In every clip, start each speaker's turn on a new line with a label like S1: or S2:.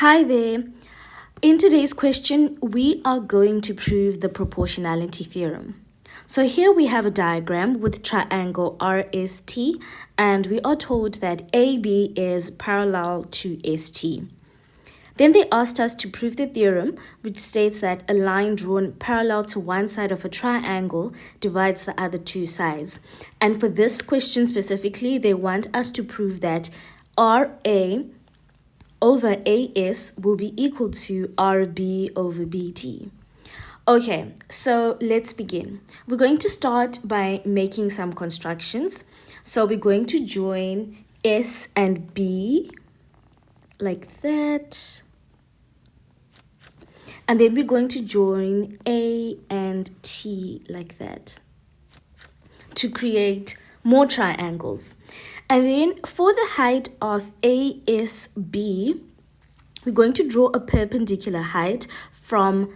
S1: Hi there. In today's question, we are going to prove the proportionality theorem. So here we have a diagram with triangle RST, and we are told that AB is parallel to ST. Then they asked us to prove the theorem, which states that a line drawn parallel to one side of a triangle divides the other two sides. And for this question specifically, they want us to prove that RA over AS will be equal to RB over BT. Okay, so let's begin. We're going to start by making some constructions. So we're going to join S and B like that. And then we're going to join A and T like that to create more triangles. And then for the height of ASB, we're going to draw a perpendicular height from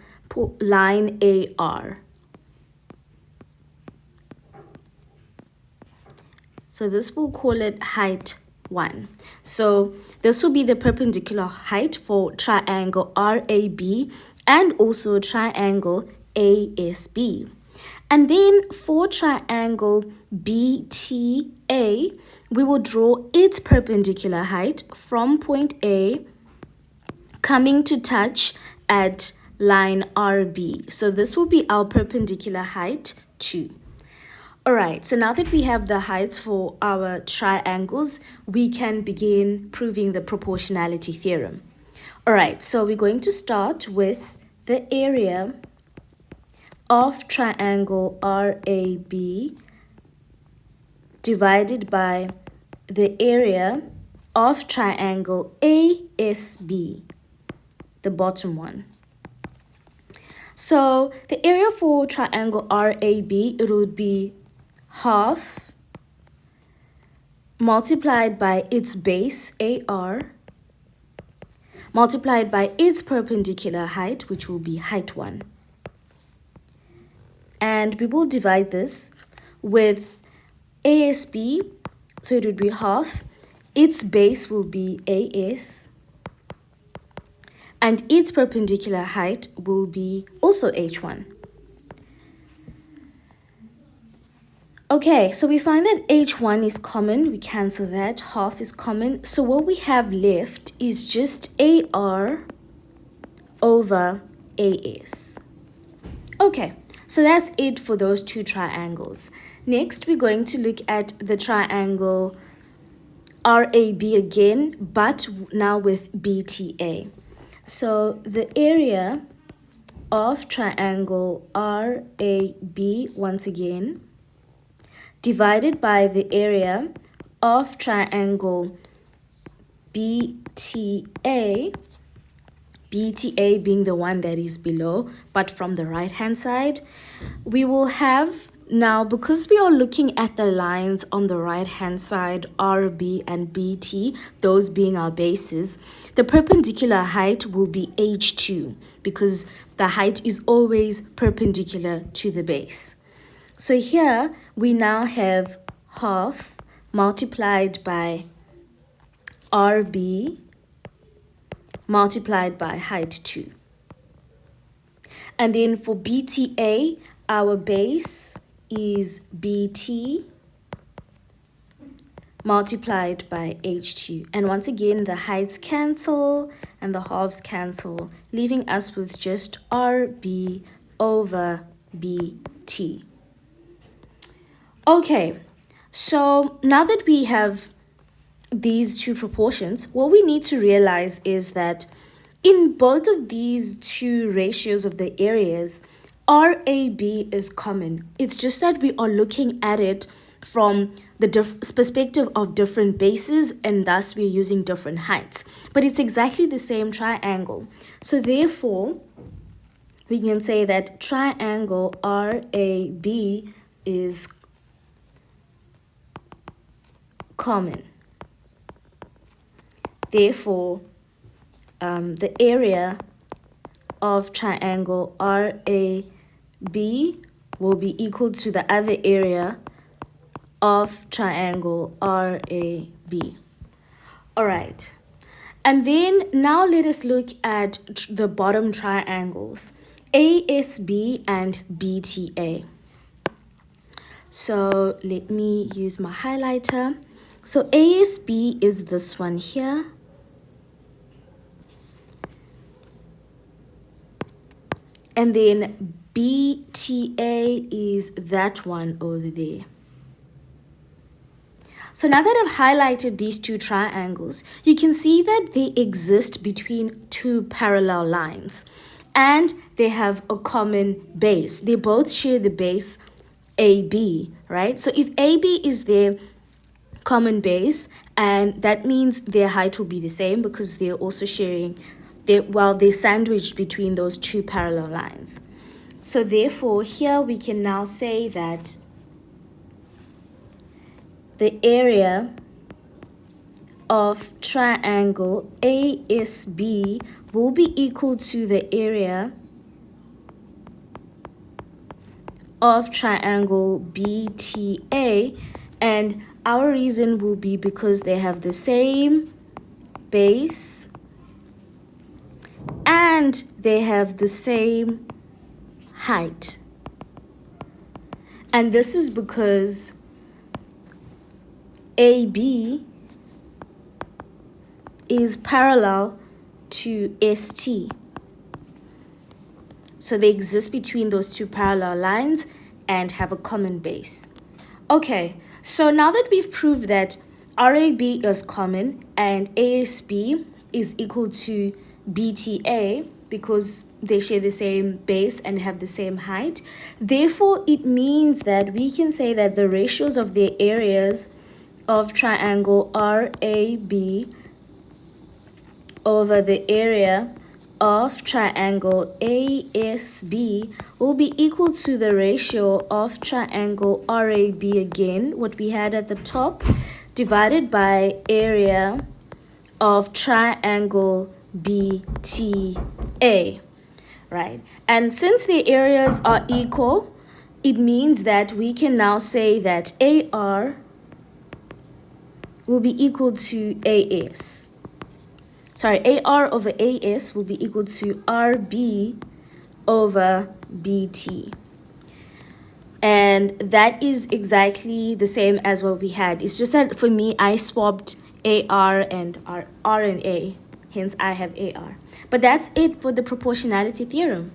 S1: line AR. So this we'll call it height 1. So this will be the perpendicular height for triangle RAB and also triangle ASB. And then for triangle BTA, we will draw its perpendicular height from point A coming to touch at line RB. So this will be our perpendicular height 2. Alright, so now that we have the heights for our triangles, we can begin proving the proportionality theorem. Alright, so we're going to start with the area of triangle RAB divided by the area of triangle ASB, the bottom one. So the area for triangle RAB, it would be half multiplied by its base AR multiplied by its perpendicular height, which will be height 1. And we will divide this with ASB, so it would be half. Its base will be AS, and its perpendicular height will be also H1. Okay, so we find that H1 is common. We cancel that. Half is common. So what we have left is just AR over AS. Okay, so that's it for those two triangles. Next, we're going to look at the triangle RAB again, but now with BTA. So the area of triangle RAB, once again, divided by the area of triangle BTA, BTA being the one that is below, but from the right hand side, we will have now, because we are looking at the lines on the right hand side, RB and BT, those being our bases, the perpendicular height will be H2 because the height is always perpendicular to the base. So here we now have half multiplied by RB multiplied by height 2. And then for BTA, our base is BT multiplied by H2. And once again, the heights cancel and the halves cancel, leaving us with just RB over BT. Okay, so now that we have these two proportions, what we need to realize is that in both of these two ratios of the areas, RAB is common. It's just that we are looking at it from the perspective of different bases, and thus we're using different heights. But it's exactly the same triangle. So therefore, we can say that triangle RAB is common. Therefore, the area of triangle RAB will be equal to the other area of triangle RAB. All right. And then now let us look at the bottom triangles, ASB and BTA. So let me use my highlighter. So ASB is this one here. And then BTA is that one over there. So now that I've highlighted these two triangles, you can see that they exist between two parallel lines and they have a common base. They both share the base AB, right? So if AB is their common base, and that means their height will be the same because they're also sharing, they're sandwiched between those two parallel lines. So therefore, here we can now say that the area of triangle ASB will be equal to the area of triangle BTA, and our reason will be because they have the same base and they have the same height. And this is because AB is parallel to ST. So they exist between those two parallel lines and have a common base. Okay, so now that we've proved that RAB is common and ASB is equal to BTA because they share the same base and have the same height, therefore it means that we can say that the ratios of their areas of triangle RAB over the area of triangle ASB will be equal to the ratio of triangle RAB again, what we had at the top, divided by area of triangle BTA, right? And since the areas are equal, it means that we can now say that AR will be equal to AS. Sorry, AR over AS will be equal to RB over BT. And that is exactly the same as what we had. It's just that for me, I swapped AR and R and A. Hence, I have AR. But that's it for the proportionality theorem.